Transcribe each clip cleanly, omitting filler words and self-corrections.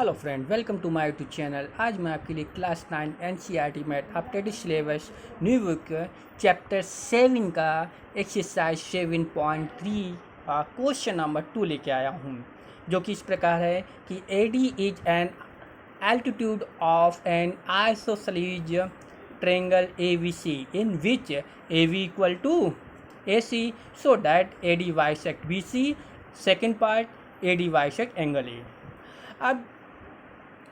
Hello friend, welcome to my YouTube channel. आज मैं आपके लिए class 9 NCERT math updated syllabus new book chapter 7 का एक्सरसाइज 7.3 क्वेश्चन नंबर 2 लेके आया हूँ, जो कि इस प्रकार है कि AD is an altitude of an isosceles triangle ABC in which AB equal to AC, so that AD bisect BC. Second part, AD bisect angle A. अब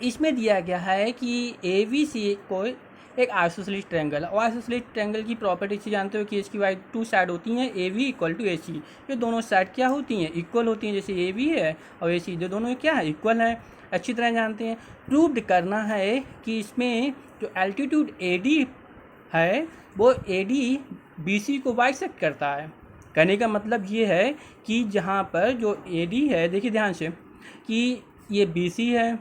इसमें दिया गया है कि ए बी सी को एक आइसोसेलेस ट्रायंगल, और isosceles triangle की प्रॉपर्टी से जानते हो कि इसकी वाई टू साइड होती हैं A B equal to A सी। ये दोनों साइड क्या होती हैं? इक्वल होती हैं। जैसे ए बी है और ए सी, जो दोनों क्या है? इक्वल हैं। अच्छी तरह जानते हैं। प्रूव्ड करना है कि इसमें जो एल्टीट्यूड ए डी है वो ए डी बी सी को बाइसेक्ट करता है। कहने का मतलब ये है कि जहाँ पर जो ए डी है, देखिए ध्यान से, कि ये बी सी है,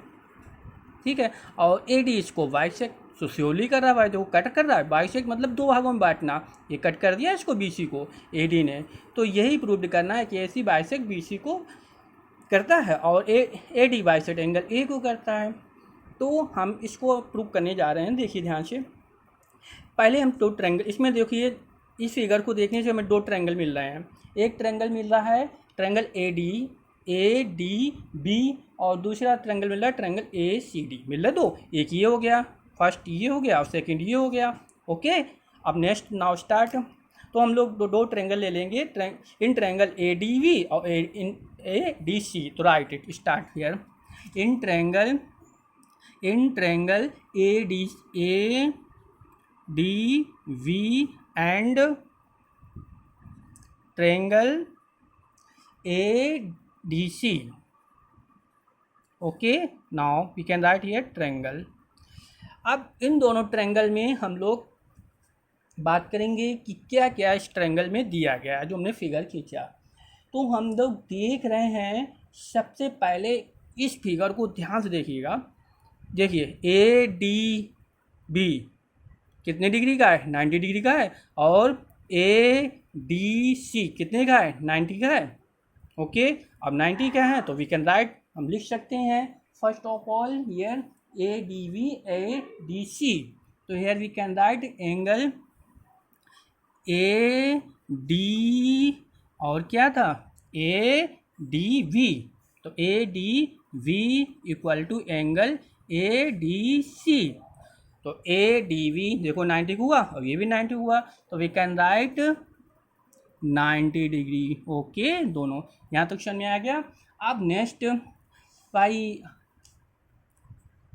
ठीक है, और ए डी इसको बाइसेक्ट सोशियोली कर रहा है, तो कट कर रहा है। बाइसेक्ट मतलब दो भागों में बांटना, ये कट कर दिया इसको बी सी को ए डी ने। तो यही प्रूव करना है कि ए सी बाइसेक्ट बी सी को करता है और ए डी बाइसेक्ट एंगल ए को करता है। तो हम इसको प्रूव करने जा रहे हैं। देखिए ध्यान से, पहले हम दो ट्रायंगल, इसमें देखिए इस फिगर को देखने से हमें दो ट्रायंगल मिल रहे हैं। एक ट्रायंगल मिल रहा है ट्रायंगल ए डी बी, और दूसरा ट्रायंगल मिल रहा है ट्रायंगल ए सी डी। मिल रहा है दो, एक ये हो गया, फर्स्ट ये हो गया और सेकंड ये हो गया। ओके, अब नेक्स्ट नाउ स्टार्ट। तो हम लोग दो ट्रायंगल ले लेंगे in triangle A D V और इन ए डी सी। तो write it, start here. In triangle A D V and triangle A D C. Okay, now we can write here triangle. अब इन दोनों triangle में हम लोग बात करेंगे कि क्या क्या इस ट्रायंगल में दिया गया है, जो हमने फिगर खींचा। तो हम लोग देख रहे हैं, सबसे पहले इस फिगर को ध्यान से देखिएगा। देखिए ए डी बी कितने डिग्री का है? 90 डिग्री का है। और ए डी सी कितने का है? 90 का है। ओके, अब 90 का है तो वी कैन राइट, हम लिख सकते हैं first of all here A D B A D C. तो here we can write angle A D और क्या था? A D B. तो A D B equal to angle A D C. तो ए डी वी देखो 90 हुआ और ये भी 90 हुआ, तो we can write 90 degree. Okay, दोनों यहाँ तक समझ में आ गया। अब नेक्स्ट भाई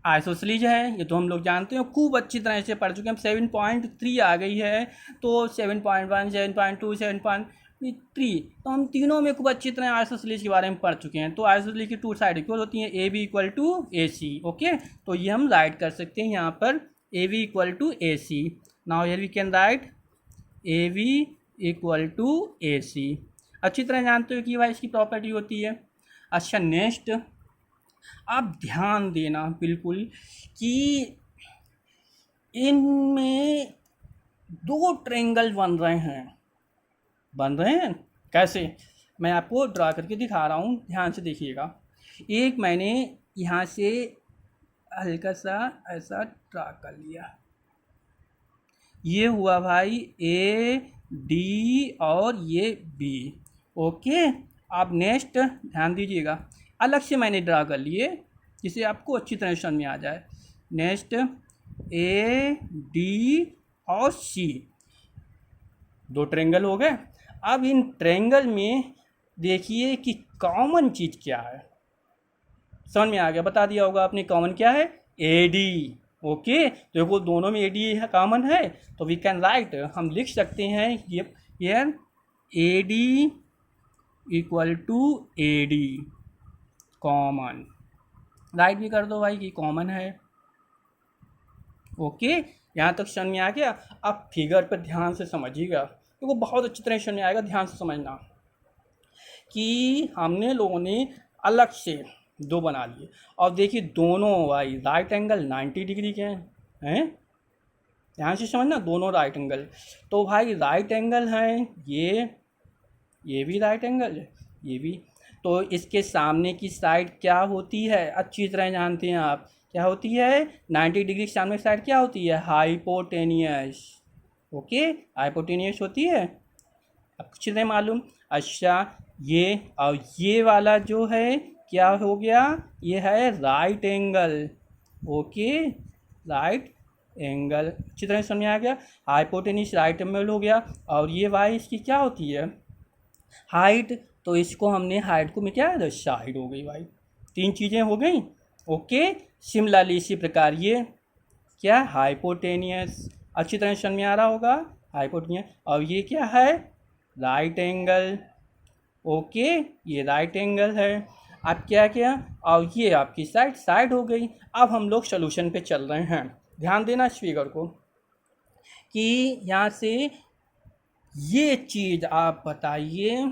आइसोसेलेस है, ये तो हम लोग जानते हैं, खूब अच्छी तरह से पढ़ चुके हैं। 7.3 आ गई है, तो 7.1 7.2 7.3, तो हम तीनों में खूब अच्छी तरह आइसोसेलेस के बारे में पढ़ चुके हैं। तो आइसोसेलेस की टू साइड इक्वल होती हैं, A B equal to A C. Okay, तो ये हम राइट कर सकते हैं यहाँ पर A B equal to A C. Now here we can write A B equal to A C. अच्छी तरह जानते हो कि भाई इसकी प्रॉपर्टी होती है। अच्छा, नेक्स्ट आप ध्यान देना बिल्कुल कि इनमें दो ट्रायंगल बन रहे हैं। कैसे? मैं आपको ड्रा करके दिखा रहा हूँ, ध्यान से देखिएगा। एक मैंने यहाँ से हल्का सा ऐसा ड्रा कर लिया, ये हुआ भाई ए डी और ये बी। ओके, आप नेक्स्ट ध्यान दीजिएगा, अलग से मैंने ड्रा कर लिए जिससे आपको अच्छी तरह समझ में आ जाए। नेक्स्ट ए डी और सी, दो ट्रायंगल हो गए। अब इन ट्रायंगल में देखिए कि कॉमन चीज़ क्या है। समझ में आ गया? बता दिया होगा आपने कॉमन क्या है? A D. ओके, देखो दोनों में ए डी कॉमन है, तो वी कैन राइट, हम लिख सकते हैं ये A D equal to A D common. Write भी कर दो भाई कि कॉमन है। ओके, यहाँ तक समझ में आ गया। अब फिगर पर ध्यान से समझिएगा, देखो बहुत अच्छी तरह समझ में आएगा। ध्यान से समझना कि हमने लोगों ने अलग से दो बना लिए, और देखिए दोनों भाई राइट एंगल 90 डिग्री के हैं। ध्यान से समझना, दोनों राइट एंगल। तो भाई राइट एंगल हैं ये भी राइट एंगल है, ये भी। तो इसके सामने की साइड क्या होती है, अच्छी तरह जानते हैं आप, क्या होती है? 90 डिग्री के सामने की साइड क्या होती है? हाइपोटेनियस। ओके, हाइपोटेनियस होती है, अब कुछ नहीं मालूम। अच्छा, ये और ये वाला जो है क्या हो गया? ये है right angle. Okay, right angle अच्छी तरह समझ आ गया। हाइपोटेनियस राइट एंगल हो गया। और ये वाई इसकी क्या होती है? हाइट। तो इसको हमने हाइट को में क्या है? साइड हो गई भाई, तीन चीज़ें हो गई। ओके, सिमिलरली इसी प्रकार ये क्या? हाइपोटेनियस, अच्छी तरह समझ में आ रहा होगा, हाइपोटेनियस। और ये क्या है? Right angle. ओके, ये राइट एंगल है। अब क्या किया? और ये आपकी साइड साइड हो गई। अब हम लोग सोल्यूशन पे चल रहे हैं, ध्यान देना इस फिगर को कि यहाँ से ये चीज़ आप बताइए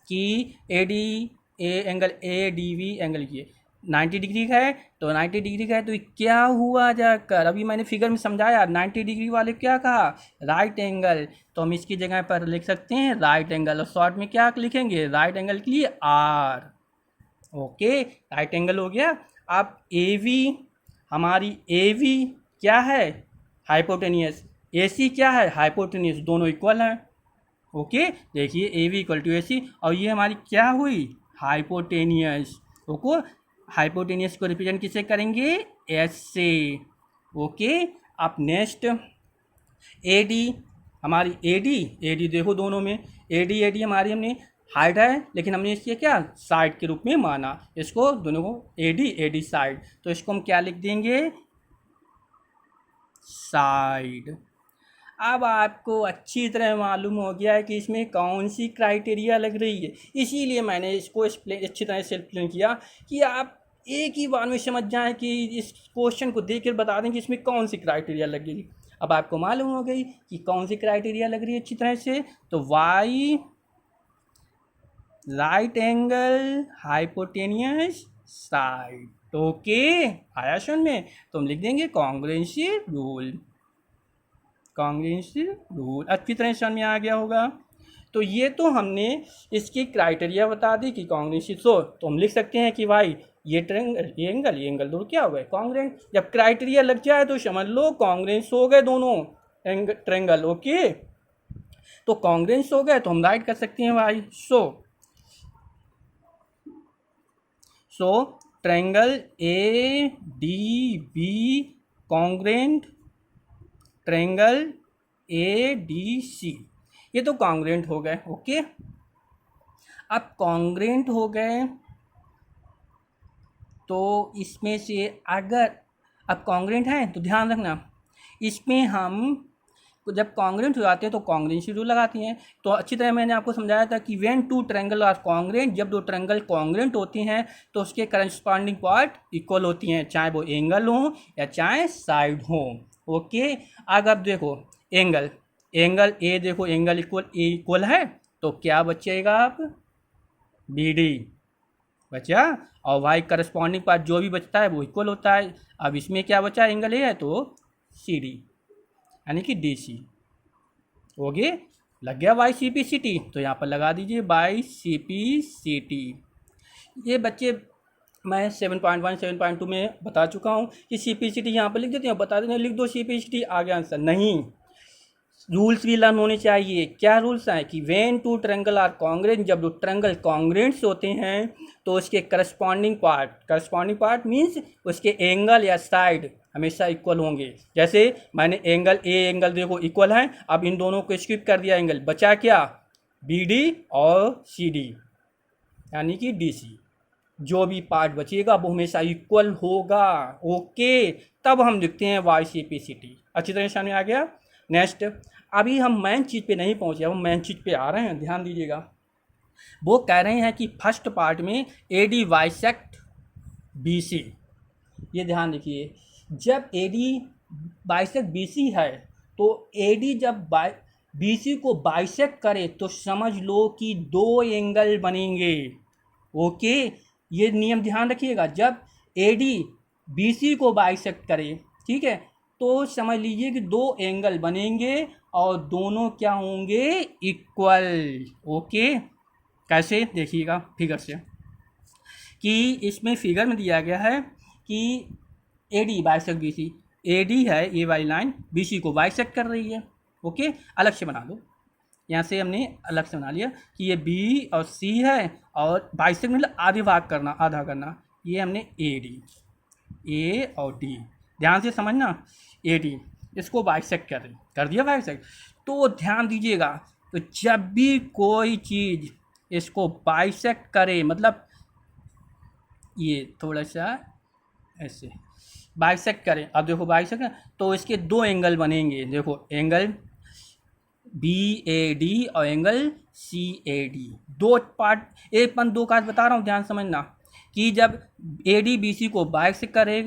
कि A D A angle A D V angle ये 90 डिग्री का है, तो 90 डिग्री का है तो क्या हुआ जाकर? अभी मैंने फिगर में समझाया, 90 डिग्री वाले क्या कहा? Right angle. तो हम इसकी जगह पर लिख सकते हैं राइट एंगल, और शॉर्ट में क्या लिखेंगे? राइट एंगल के लिए आर। ओके, राइट एंगल हो गया। अब ए वी, हमारी ए वी क्या है? हाइपोटेनियस। ए सी क्या है? हाइपोटेनियस, दोनों इक्वल हैं। ओके, देखिए A V equal to A सी, और ये हमारी क्या हुई? हाइपोटेनियस। ओके, हाइपोटेनियस को रिप्रेजेंट किससे करेंगे? एस से। ओके, अब नेक्स्ट ए डी, हमारी ए डी देखो दोनों में ए डी हमारी हमने हाइट है, लेकिन हमने इसके क्या साइड के रूप में माना, इसको दोनों को ए डी साइड, तो इसको हम क्या लिख देंगे? साइड। अब आपको अच्छी तरह मालूम हो गया है कि इसमें कौन सी क्राइटेरिया लग रही है, इसीलिए मैंने इसको एक्सप्लेन अच्छी तरह से एक्सप्लेन किया कि आप एक ही बार में समझ जाएं कि इस क्वेश्चन को देख कर बता दें कि इसमें कौन सी क्राइटेरिया लगेगी। अब आपको मालूम हो गई कि कौन सी क्राइटेरिया लग रही है अच्छी तरह से, तो why right angle hypotenuse side. Okay, आया समझ में? तो हम लिख देंगे कॉन्ग्रुएंसी रूल। कॉन्ग्रुएंसी रूल अच्छी तरह समझ में आ गया होगा। तो ये तो हमने इसकी क्राइटेरिया बता दी कि कॉन्ग्रुएंसी, तो हम लिख सकते हैं कि भाई ये ट्रेंगल, ये एंगल दोनों क्या हो गए? कॉन्ग्रुएंट। जब क्राइटेरिया लग जाए तो समझ लो कॉन्ग्रुएंस हो गए दोनों ट्रेंगल। ओके, तो कॉन्ग्रुएंस हो गए तो हम राइट कर सकते हैं भाई। So triangle A D B congruent triangle A D C, ये तो कॉन्ग्रुएंट हो गए। ओके, अब कॉन्ग्रुएंट हो गए तो इसमें से अगर अब कॉन्ग्रुएंट है तो ध्यान रखना, इसमें हम जब कॉन्ग्रुएंट हो जाते हैं तो कॉन्ग्रुएंसी रूल लगाती हैं। तो अच्छी तरह मैंने आपको समझाया था कि when two triangle are congruent, जब दो ट्रायंगल कॉन्ग्रुएंट होते हैं तो उसके करस्पॉन्डिंग पार्ट इक्वल होती हैं, चाहे वो एंगल हो या चाहे साइड हो। ओके, अगर देखो एंगल ए, देखो एंगल इक्वल ए इक्वल है तो क्या बचेगा? आप बी डी बचा, और वाई करस्पॉन्डिंग पार्ट जो भी बचता है वो इक्वल होता है। अब इसमें क्या बचा? एंगल ए है तो सी डी, यानी कि डी सी। ओके, लग गया by C P C T, तो यहाँ पर लगा दीजिए by C P C T. ये बच्चे मैं 7.1 7.2 में बता चुका हूँ कि सी पी सी टी यहाँ पर लिख देते हैं, बता देते हैं लिख दो सी पी सी टी, आगे आंसर। नहीं, रूल्स भी लर्न होने चाहिए। क्या रूल्स हैं कि when two triangle are congruent, जब दो ट्रायंगल कॉन्ग्रुएंट्स होते हैं तो उसके करस्पॉन्डिंग पार्ट मीन्स उसके एंगल या साइड हमेशा इक्वल होंगे। जैसे मैंने एंगल ए एंगल देखो इक्वल है, अब इन दोनों को स्किप कर दिया, एंगल बचा क्या? बी डी और सी डी, यानी कि डी सी। जो भी पार्ट बचेगा वो हमेशा इक्वल होगा। ओके, तब हम लिखते हैं Y C P C T. अच्छी तरह समझ में आ गया। नेक्स्ट, अभी हम मेन चीज़ पे नहीं पहुंचे, हम मेन चीज़ पे आ रहे हैं, ध्यान दीजिएगा। वो कह रहे हैं कि फर्स्ट पार्ट में A D bisect B C, ये ध्यान रखिए, जब A D bisect B C है तो ए डी जब बी सी को बाइसेक्ट करे तो समझ लो कि दो एंगल बनेंगे। ओके, ये नियम ध्यान रखिएगा, जब ए डी बी सी को बाइसेक्ट करे, ठीक है, तो समझ लीजिए कि दो एंगल बनेंगे और दोनों क्या होंगे? इक्वल। ओके, कैसे देखिएगा फिगर से, कि इसमें फिगर में दिया गया है कि A D bisect B C, A D है ये वाली लाइन, बी सी को बाइसेक्ट कर रही है। ओके, अलग से बना दो, यहाँ से हमने अलग से बना लिया कि ये बी और सी है और बाइसेक्ट मतलब आधे भाग करना, आधा करना, ये हमने ए डी, ए और डी, ध्यान से समझना, ए डी इसको बाइसेक्ट कर दिया बाइसेक्ट। तो ध्यान दीजिएगा, तो जब भी कोई चीज़ इसको बाइसेक्ट करे, मतलब ये थोड़ा सा ऐसे बाइसेक्ट करें, अब देखो बाइसेक्ट, तो इसके दो एंगल बनेंगे, देखो एंगल बी ए डी और एंगल सी ए डी, दो पार्ट, एक पन दो काज बता रहा हूँ, ध्यान समझना, कि जब ए डी बी सी को बाइसेक्ट करे,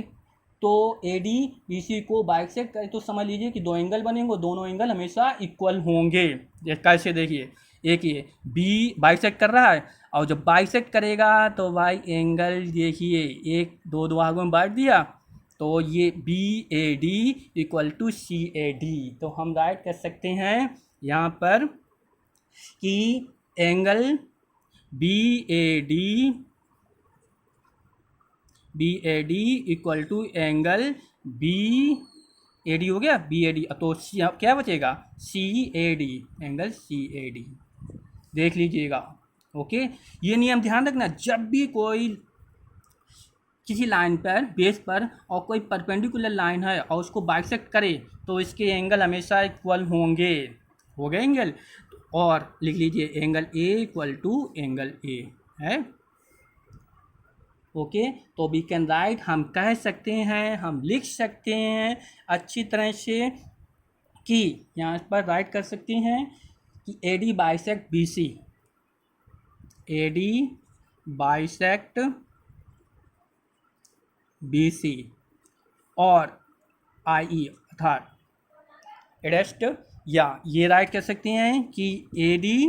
तो ए डी बी सी को बाइसेक्ट करे तो समझ लीजिए कि दो एंगल बनेंगे, दोनों एंगल हमेशा इक्वल होंगे। कैसे देखिए, एक ये बी बाइसेक्ट कर रहा है और जब बाइसेक्ट करेगा तो भाई एंगल देखिए, एक दो भागों में बांट दिया, तो ये B A D equal to C A D. तो हम राइट कर सकते हैं यहाँ पर कि angle B A D equal to angle B A D, हो गया बी ए डी, तो क्या बचेगा, C A D, angle C A D, देख लीजिएगा। ओके, ये नियम ध्यान रखना, जब भी कोई किसी लाइन पर बेस पर और कोई परपेंडिकुलर लाइन है और उसको बाइसेक्ट करे तो इसके एंगल हमेशा इक्वल होंगे, हो गए एंगल। और लिख लीजिए angle A equal to angle A है। ओके, तो वी कैन राइट, हम कह सकते हैं, हम लिख सकते हैं अच्छी तरह से कि यहाँ पर राइट कर सकते हैं कि A D bisect B C, A D bisect B C, और आई ई अर्थात एडेस्ट, या ये राइट कर सकते हैं कि A D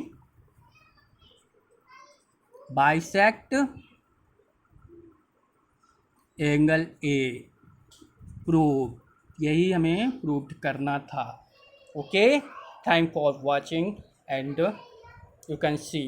bisect angle A, prove, यही हमें प्रूव करना था। Okay, thank for watching and you can see